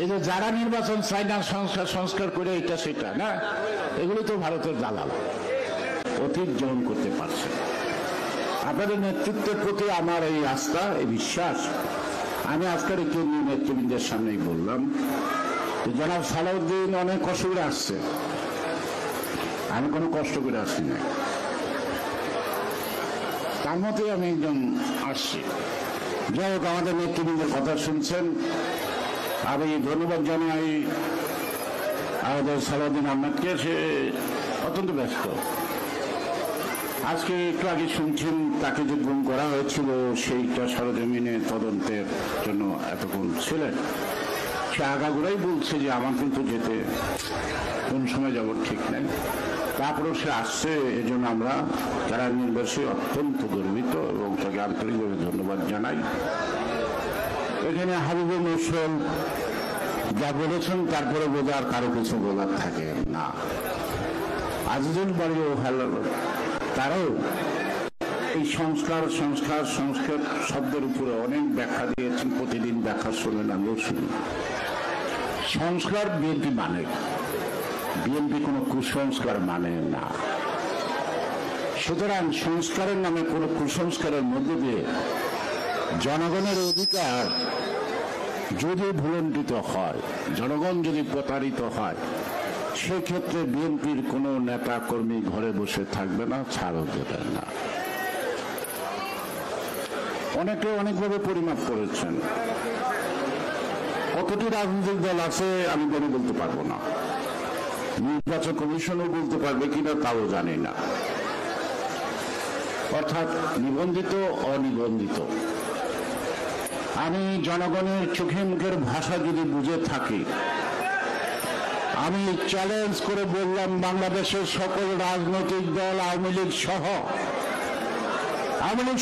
এই যে যারা নির্বাচন চায় না, সংস্কার করে এটা সেটা না, এগুলো তো ভারতের দালাল, অতীত গ্রহণ করতে পারছে। আপনাদের নেতৃত্বের প্রতি আমার এই আস্থা, এই বিশ্বাস আমি আজকের এই কেন্দ্রীয় নেতৃবৃন্দের সামনেই বললাম। জনাব সালাউদ্দিন অনেক অসুবিধা আসছে, আমি কোনো কষ্ট করে আসি না, তার মতে আমি একজন আসছি। যাই হোক, আমাদের নেতৃবৃন্দের কথা শুনছেন। আমি ধন্যবাদ জানাই আমাদের সালাউদ্দিন আহমেদকে, সে অত্যন্ত ব্যস্ত। আজকে একটু আগে শুনছেন তাকে যে গুম করা হয়েছিল সেইটা সরজমিনে তদন্তের জন্য এতক্ষণ ছিলেন। সে আগাগোড়াই বলছে যে আমার কিন্তু যেতে কোন সময় যাব ঠিক নেই, তারপরেও সে আসছে। এই জন্য আমরা যারা নির্বাসী অত্যন্ত গর্বিত এবং তাকে আন্তরিকভাবে ধন্যবাদ জানাই। এখানে হাবিবুল মোর্শেদ যা বলেছেন তারপরে বোঝার কারো কিছু বলার থাকে না। আজিজুল বাড়িও ভালো, তারাও এই সংস্কার সংস্কার সংস্কার শব্দের উপরে অনেক ব্যাখ্যা দিয়েছেন, প্রতিদিন ব্যাখ্যা শুনেন, আমিও শুনি। সংস্কার বিএনপি মানে, বিএনপি কোনো কুসংস্কার মানে না। সুতরাং সংস্কারের নামে কোনো কুসংস্কারের মধ্যে দিয়ে জনগণের অধিকার যদি ভুলণ্ঠিত হয়, জনগণ যদি প্রতারিত হয়, সেক্ষেত্রে বিএনপির কোনো নেতা কর্মী ঘরে বসে থাকবে না, ছাড়ও দেবেন না। অনেকে অনেকভাবে পরিমাপ করেছেন। কতটি রাজনৈতিক দল আছে আমি বলতে পারবো না, নির্বাচন কমিশনও বলতে পারবে কিনা তাও জানি না। অর্থাৎ নিবন্ধিত অনিবন্ধিত। আমি জনগণের চোখে মুখের ভাষা যদি বুঝে থাকি, আমি চ্যালেঞ্জ করে বললাম বাংলাদেশের সকল রাজনৈতিক দল, আওয়ামী লীগ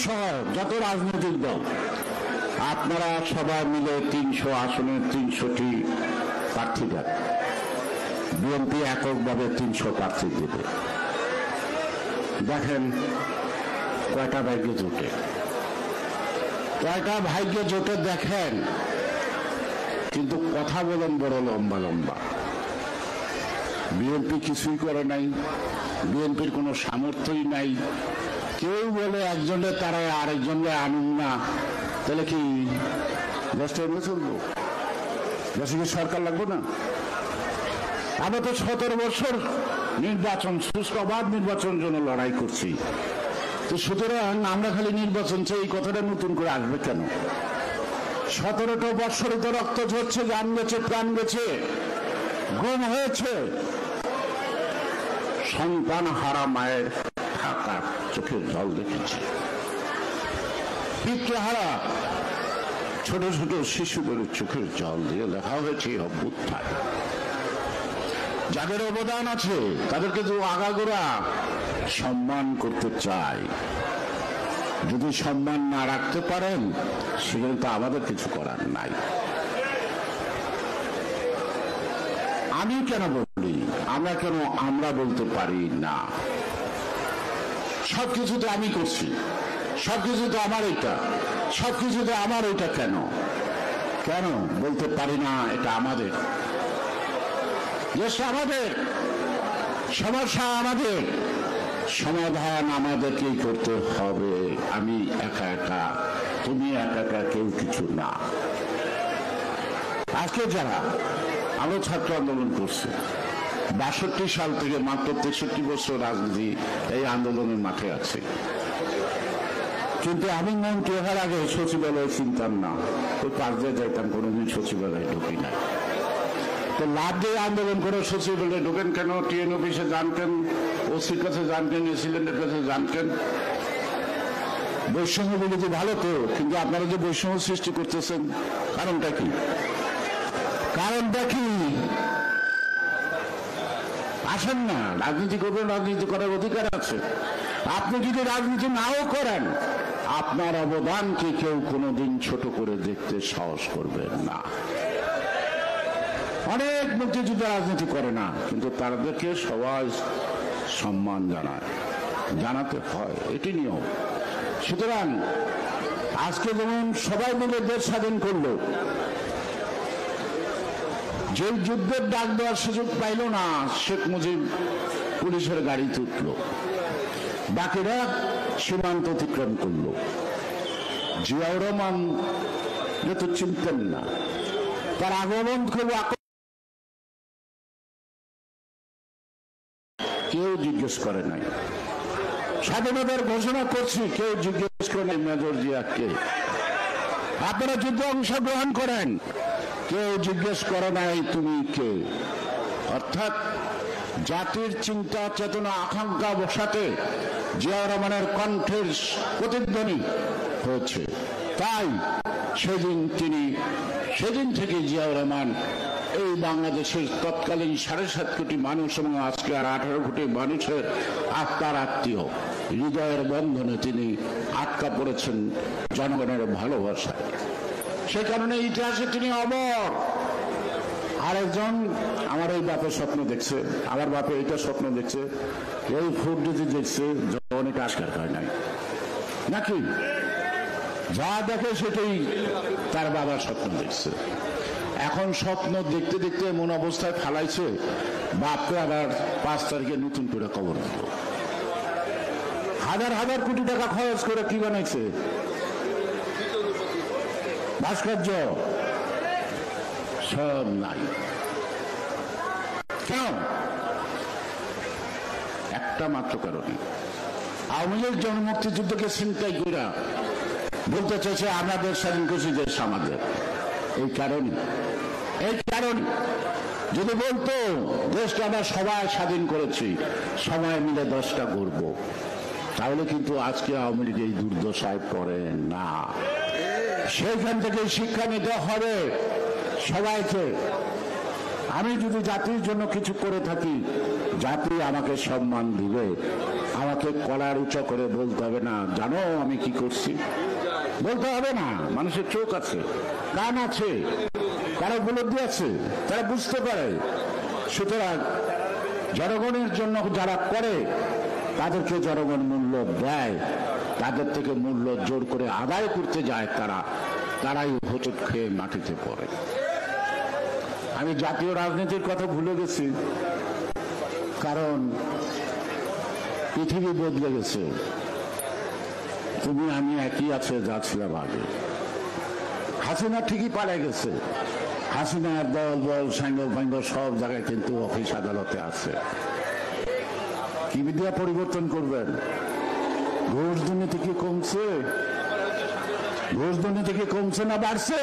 সহ যত রাজনৈতিক দল, আপনারা সবাই মিলে 300 আসনের 300টি প্রার্থী দেন। বিএনপি এককভাবে 300 প্রার্থী দেবে। দেখেন কয়টা ভাগ্যে জোটে, কয়টা ভাগ্যে জোটে দেখেন। কিন্তু কথা বলেন বড় লম্বা লম্বা। বিএনপি কিছুই করে নাই, বিএনপির কোনো সামর্থ্যই নাই। কেউ বলে একজনের তারা আরেকজনের আনুন না, তাহলে কি দেশটা এমনি চলবো? দেশে কি সরকার লাগবো না? আমরা তো 17 বছর নির্বাচন, সুষ্ঠুবাদ নির্বাচনের জন্য লড়াই করছি। তো সুতরাং আমরা খালি নির্বাচন চাই, এই কথাটা নতুন করে আসবে কেন? 17টা বৎসরে তো রক্ত ঝরছে, জান গেছে, প্রাণ গেছে, গুম হয়েছে। সন্তান হারা মায়ের থাকা চোখের জল দেখেছে, পিতৃ হারা ছোট ছোট শিশুদের চোখের জল দিয়ে লেখা হয়েছে অভ্যুত্থান। যাদের অবদান আছে তাদেরকে তো আগাগোড়া সম্মান করতে চাই। যদি সম্মান না রাখতে পারেন সেখানে তো আমাদের কিছু করার নাই। আমি কেন বলি, আমরা বলতে পারি না? সবকিছুতে আমি করছি, সবকিছুতে আমার এটা, সবকিছুতে আমার ওইটা। কেন বলতে পারি না? এটা আমাদের দেশ, আমাদের সমস্যা, আমাদের সমাধান আমাদেরকেই করতে হবে। আমি একা একা, তুমি একা একা, কেউ কিছু না। আজকে যারা আমরা ছাত্র আন্দোলন করছে 62 সাল থেকে মাত্র 63 বছর রাজনীতি এই আন্দোলনের মাঠে আছে। কিন্তু আমি মন্ত্রী হওয়ার আগে সচিবালয়ে চিনতাম না, ওই পাশ দিয়ে যাইতাম, কোনোদিন সচিবালয়ে ঢুকি না। তো লাভ দিয়ে আন্দোলন করে সচিবালয়ে ঢোকেন কেন? টিএন অফিসে জানতেন, ওসির কাছে জানতেন, এসিলেন্টের কাছে জানতেন। বৈষম্য বিরোধী ভালো তো, কিন্তু আপনারা যে বৈষম্য সৃষ্টি করতেছেন কারণটা কি? আসেন না, রাজনীতি করবেন, রাজনীতি করার অধিকার আছে। আপনি যদি রাজনীতি নাও করেন, আপনার অবদানকে কেউ কোনোদিন ছোট করে দেখতে সাহস করবেন না। অনেক মুক্তিযুদ্ধ রাজনীতি করে না, কিন্তু তাদেরকে সবাই সম্মান জানাতে হয়, এটি নিয়ম। সুতরাং আজকে যেমন সবাই মিলে দেশ স্বাধীন করলো, যে যুদ্ধের ডাক দেওয়ার সুযোগ পাইল না, শেখ মুজিব পুলিশের গাড়িতে উঠল, বাকিরা সীমান্ত অতিক্রম করল। জিয়াউর রহমান তো চিনতেন না, তার আগমন খুব কেউ জিজ্ঞেস করে নাই। স্বাধীনতার ঘোষণা করছি, কেউ জিজ্ঞেস করে নাই মেজর জিয়াকে আপনারা যুদ্ধে অংশগ্রহণ করেন, কেউ জিজ্ঞেস করে নাই তুমি কে। অর্থাৎ জাতির চিন্তা চেতনা আকাঙ্ক্ষা বসাতে জিয়াউর রহমানের কণ্ঠের প্রতিধ্বনি হয়েছে। তাই সেদিন থেকে জিয়াউর রহমান এই বাংলাদেশের তৎকালীন 7.5 কোটি মানুষ এবং আজকে আর 18 কোটি মানুষের আত্মার আত্মীয় হৃদয়ের বন্ধনে তিনি আটকা পড়েছেন জনগণের ভালোবাসায়। সে কারণে ইতিহাসে তিনি অমর। আরেকজন আমার এই বাপের স্বপ্ন দেখছে, আমার বাপে এইটা স্বপ্ন দেখছে, এই ফুটবল দেখছে, অনেক আশকার হয় নাই নাকি, যা দেখে সেটাই তার বাবার স্বপ্ন দেখছে। এখন স্বপ্ন দেখতে দেখতে এমন অবস্থায় ফালাইছে, বাপকে আবার 5 তারিখে নতুন করে কবর দিল। হাজার হাজার কোটি টাকা খরচ করে কি বানাইছে ভাস্কর্য, সব নাই। কেন? একটা মাত্র কারণে, আওয়ামী লীগ জনমুক্তিযুদ্ধকে ছিনতাই করে বলতে চাইছে আমাদের স্বাধীন খুশি দেশ আমাদের। এই কারণ যদি বলতো দেশটা আমরা সবাই স্বাধীন করেছি, সবাই মিলে দেশটা গড়ব, তাহলে কিন্তু আজকে আওয়ামী লীগ এই দুর্দশায় পড়ে না। সেইখান থেকে শিক্ষা নিতে হবে সবাইকে। আমি যদি জাতির জন্য কিছু করে থাকি, জাতি আমাকে সম্মান দিবে, আমাকে কলার উঁচা করে বলতে হবে না জানো আমি কি করছি, বলতে হবে না। মানুষের চোখ আছে, কান আছে, কারো উপলব্ধি আছে, তারা বুঝতে পারে। সুতরাং জনগণের জন্য যারা করে তাদেরকে জনগণ মূল্য দেয়, তাদের থেকে মূল্য জোর করে আদায় করতে যায় তারাই হোঁচট খেয়ে মাটিতে পড়ে। আমি জাতীয় রাজনীতির কথা ভুলে গেছি, কারণ পৃথিবী বদলে গেছে। তুমি আমি একই আছে যা ছিলাম আগে। হাসিনা ঠিকই পালিয়ে গেছে, হাসিনার দল সাইঙ্গল ফাইঙ্গল সব জায়গায় কিন্তু অফিস আদালতে আছে। কি বিদ্যা পরিবর্তন করবেন? ঘুষ দুর্নীতি কি কমছে? ঘুষ দুর্নীতি কি কমছে না বাড়ছে?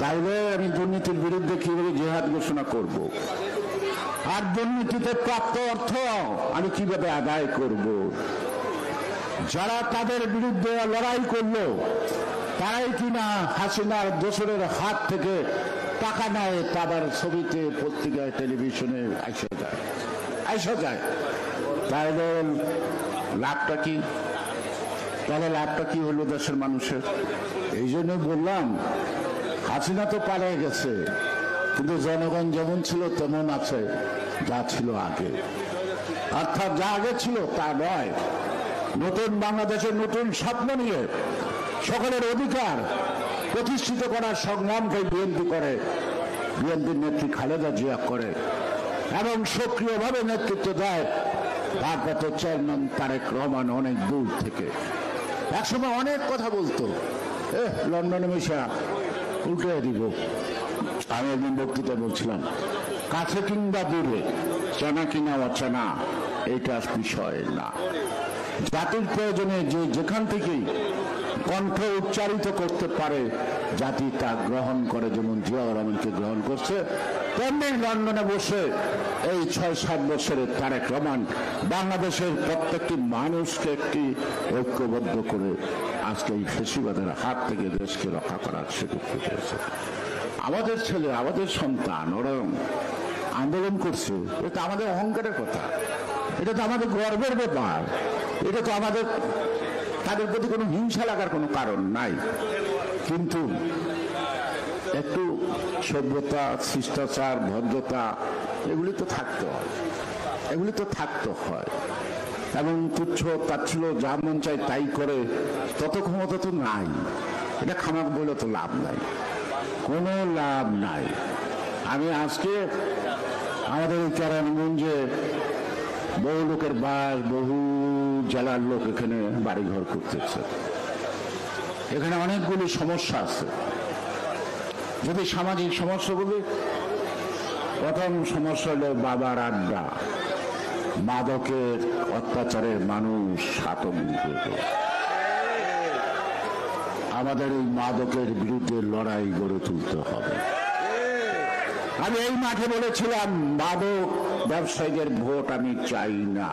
তাইলে আমি দুর্নীতির বিরুদ্ধে কিভাবে জিহাদ ঘোষণা করব? আর দুর্নীতিতে প্রাপ্ত অর্থ আমি কিভাবে আদায় করব? যারা তাদের বিরুদ্ধে লড়াই করলো তারাই কিনা হাসিনার দোসরের হাত থেকে টাকা নেয়, তাদের ছবিতে পত্রিকায় টেলিভিশনে আইসা যায়। তাহলে লাভটা কি? তাহলে লাভটা কি হলো দেশের মানুষের? এই জন্য বললাম হাসিনা তো পালিয়ে গেছে, কিন্তু জনগণ যেমন ছিল তেমন আছে যা ছিল আগে। অর্থাৎ যা আগে ছিল তা নয়। নতুন বাংলাদেশের নতুন স্বপ্ন নিয়ে সকলের অধিকার প্রতিষ্ঠিত করার সংগ্রামকে বিএনপি করে, বিএনপির নেত্রী খালেদা জিয়া করে এবং সক্রিয়ভাবে নেতৃত্ব দেয় ভারপ্রাপ্ত চেয়ারম্যান তারেক রহমান অনেক দূর থেকে। একসময় অনেক কথা বলতো, লন্ডনে মিশা উল্টে দিব। আমি একদিন বক্তৃতা বলছিলাম, কাছে কিংবা দূরে, চেনা কিনা অচেনা এটা বিষয় না। জাতির প্রয়োজনে যে যেখান থেকেই কণ্ঠ উচ্চারিত করতে পারে জাতি তা গ্রহণ করে। যেমন জিয়াউর রহমানকে গ্রহণ করছে, তেমনি লন্ডনে বসে এই 6-7 বছরের তারেক রহমান বাংলাদেশের প্রত্যেকটি মানুষকে একটি ঐক্যবদ্ধ করে আজকে এই ফেসিবাদের হাত থেকে দেশকে রক্ষা করার সুযোগ পেয়েছে। আমাদের ছেলে, আমাদের সন্তান ওরা আন্দোলন করছে, এটা আমাদের অহংকারের কথা, এটা তো আমাদের গর্বের ব্যাপার, এটা তো আমাদের তাদের প্রতি কোনো হিংসা লাগার কোনো কারণ নাই। কিন্তু একটু সভ্যতা, শিষ্টাচার, ভদ্রতা এগুলি তো থাকতে হয়, এবং তুচ্ছ তাচ্ছিল্য যা মন চাই তাই করে তত ক্ষমতা তো নাই। এটা খামাক বলে তো লাভ নাই। কোনো লাভ নাই। আমি আজকে আমাদের এই কেরানীগঞ্জে বহু লোকের বাস, বহু জেলার লোক এখানে বাড়িঘর করতেছে। এখানে অনেকগুলি সমস্যা আছে। যদি সামাজিক সমস্যা বলি, প্রথম সমস্যা হলো বাবার আড্ডা, মাদকের অত্যাচারের মানুষ আতঙ্কিত। আমাদের এই মাদকের বিরুদ্ধে লড়াই গড়ে তুলতে হবে। আমি এই মাঠে বলেছিলাম মাদক ব্যবসায়ীদের ভোট আমি চাই না।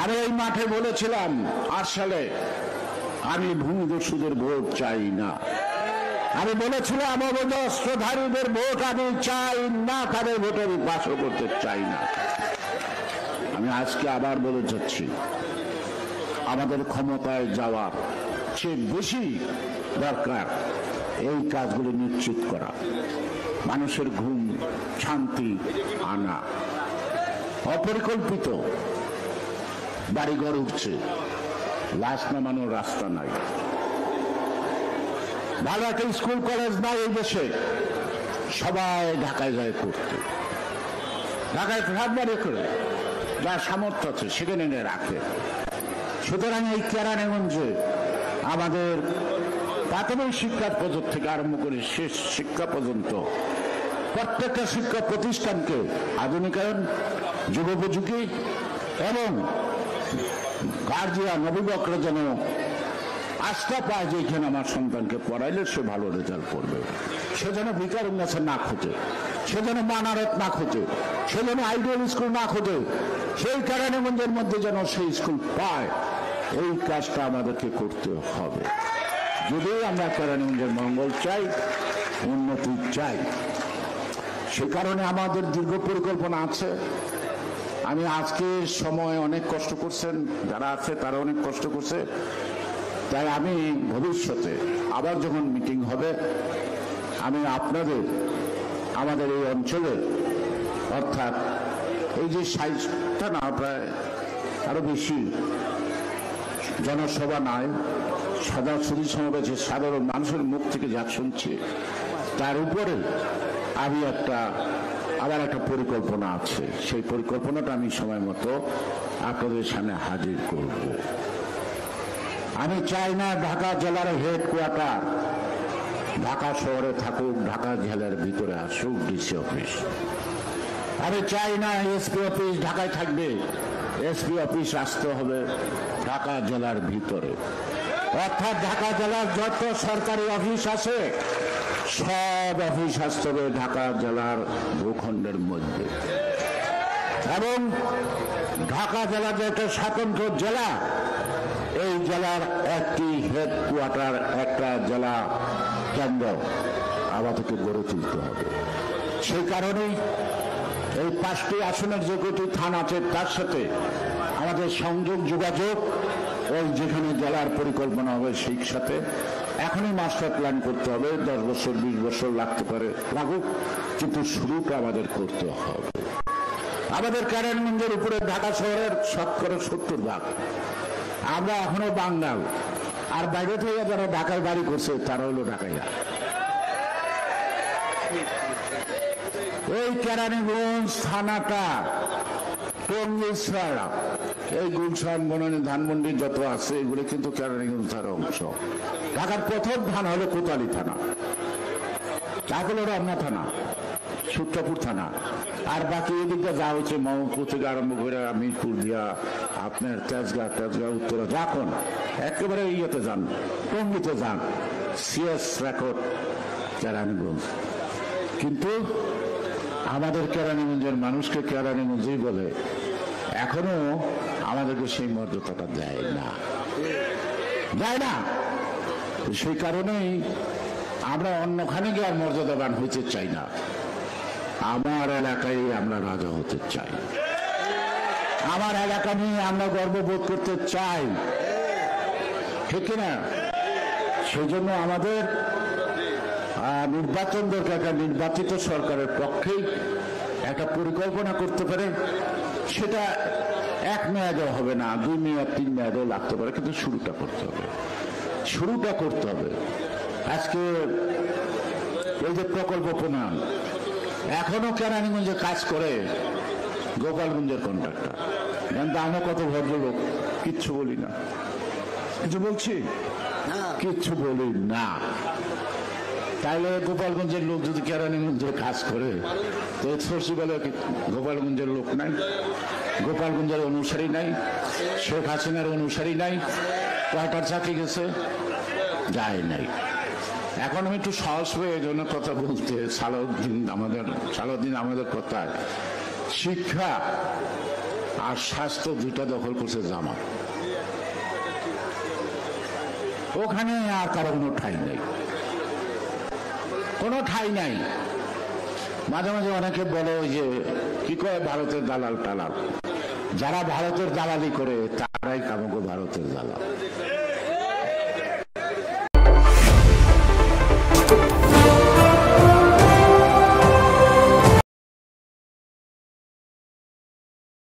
আমি এই মাঠে বলেছিলাম 8 সালে আমি ভূমিদস্যুদের ভোট চাই না। আমি বলেছিলাম অবৈধ অস্ত্রধারীদের ভোট আমি চাই না, তাদের ভোট আমি পাশও করতে চাই না। আমি আজকে আবার বলে যাচ্ছি, আমাদের ক্ষমতায় যাওয়ার চেয়ে বেশি দরকার এই কাজগুলো নিশ্চিত করা, মানুষের ঘুম শান্তি আনা। অপরিকল্পিত বাড়িঘর উঠছে, লাশ নামানোর রাস্তা নাই, ভালো একটা স্কুল কলেজ নাই এই দেশে, সবাই ঢাকায় যায় পড়তে। ঢাকায় ফ্ল্যাট বাড়ি করে যার সামর্থ্য আছে সেখানে এনে রাখে। সুতরাং এই কেরানীগঞ্জে আমাদের প্রাথমিক শিক্ষা পর্যন্ত থেকে আরম্ভ করে শেষ শিক্ষা পর্যন্ত প্রত্যেকটা শিক্ষা প্রতিষ্ঠানকে আধুনিকায়ন, যুগোপযোগী এবং গার্জিয়ান অভিভাবকরা যেন আস্থা পায় যে এখানে আমার সন্তানকে পড়াইলে সে ভালো রেজাল্ট করবে, সে যেন ভিকার উন্নয়ন না খোঁজে, সে যেন মানারত না খোঁজে, সে যেন আইডিয়াল স্কুল না খোঁজে, সেই কেরানীগঞ্জের মধ্যে যেন সেই স্কুল পায়। এই কাজটা আমাদেরকে করতে হবে যদি আমরা কেরানীগঞ্জের মঙ্গল চাই, উন্নতি চাই। সে কারণে আমাদের দীর্ঘ পরিকল্পনা আছে। আমি আজকে সময় অনেক কষ্ট করছেন, যারা আছে তারা অনেক কষ্ট করছে, তাই আমি ভবিষ্যতে আবার যখন মিটিং হবে আমি আপনাদের আমাদের এই অঞ্চলের অর্থাৎ এই যে 60টা না প্রায় আরো বেশি জনসভা নয়, সদাসরি সমাবেশে সাধারণ মানুষের মুখ থেকে যা শুনছি তার উপরে আমি আবার একটা পরিকল্পনা আছে। সেই পরিকল্পনাটা আমি সময় মতো আপনাদের সামনে হাজির করব। আমি চাই না ঢাকা জেলার হেডকোয়ার্টার ঢাকা শহরে থাকুক, ঢাকা জেলার ভিতরে আসুক ডিসি অফিস। আমি চাই না এসপি অফিস ঢাকায় থাকবে, এসপি অফিস আসতে হবে ঢাকা জেলার ভিতরে। অর্থাৎ ঢাকা জেলার যত সরকারি অফিস আছে সব অফিস আসতে হবে ঢাকা জেলার ভূখণ্ডের মধ্যে। এবং ঢাকা জেলা যে একটা স্বতন্ত্র জেলা, এই জেলার একটি হেডকোয়ার্টার, একটা জেলা কেন্দ্র আমাদেরকে গড়ে তুলতে হবে। সেই কারণেই এই 5টি আসনের যে কটি থানা আছে তার সাথে আমাদের সংযোগ যোগাযোগ, ওই যেখানে জেলার পরিকল্পনা হবে সেই সাথে এখনই মাস্টার প্ল্যান করতে হবে। 10 বছর 20 বছর লাগতে পারে, লাগুক, কিন্তু শুরুটা আমাদের করতে হবে। আমাদের কেরানীগঞ্জের উপরে ঢাকা শহরের 70% আমরা এখনো বাঙাল, আর বাইরে থেকে যারা ঢাকায় বাড়ি করছে তারা হলো ঢাকাইয়া। এই কেরানীগঞ্জ থানাটা টঙ্গী ছাড়া এই গুলশান, বনানী, ধানমন্ডি যত আছে এগুলো কিন্তু কেরানীগঞ্জ থানার অংশ। ঢাকার প্রথম থানা হলো কোতোয়ালি থানা, তারপরে রমনা থানা, সূত্রপুর থানা, আর বাকি এদিকটা যা হচ্ছে মোহাম্মদপুর থেকে আরম্ভ করে মিরপুর দিয়া আপনার তেজগাঁ উত্তরা যাখন একেবারে ইয়েতে যান, টঙ্গীতে যান, সিএস রেকর্ড কেরানীগঞ্জ। কিন্তু আমাদের কেরানীগঞ্জের মানুষকে কেরানীগঞ্জই বলে, এখনো আমাদেরকে সেই মর্যাদাটা দেয় না। সেই কারণেই আমরা অন্যখানে গিয়ে আর মর্যাদাবান হইতে চাই না, আমার এলাকায় আমরা রাজা হতে চাই, আমার এলাকা নিয়ে আমরা গর্ববোধ করতে চাই, ঠিক না? সেই জন্য আমাদের নির্বাচন দরকার। একটা নির্বাচিত সরকারের পক্ষেই একটা পরিকল্পনা করতে পারে, সেটা 1 মেয়াদও হবে না, 2 মেয়াদ 3 মেয়াদও লাগতে পারে, কিন্তু শুরুটা করতে হবে। আজকে এই যে প্রকল্প প্রণয়ন, এখনো কেরানীগঞ্জে কাজ করে গোপালগঞ্জের কন্ট্রাক্টর। কিন্তু আমরা কত ভদ্রলোক, কিচ্ছু বলি না। কিছু বলছি? কিচ্ছু বলি না। তাইলে গোপালগঞ্জের লোক যদি কেরানীগঞ্জে কাজ করে, তো সচিবালয় গোপালগঞ্জের লোক নাই, গোপালগঞ্জের অনুসারী নাই, শেখ হাসিনার অনুসারী নাই। কয়টার চাকরি গেছে? যায় নাই। এখন আমি একটু সাহস হয়ে এই জন্য কথা বলতে, সালাউদ্দিন আমাদের কথায় শিক্ষা আর স্বাস্থ্য দুইটা দখল করছে জামাত। ওখানে আর কারো কোনো ঠাই নেই, কোনো ঠাই নাই। মাঝে মাঝে অনেকে বলে যে কি কয় ভারতের দালাল টালাল, যারা ভারতের দালালি করে তারাই কামকে ভারতের দালাল।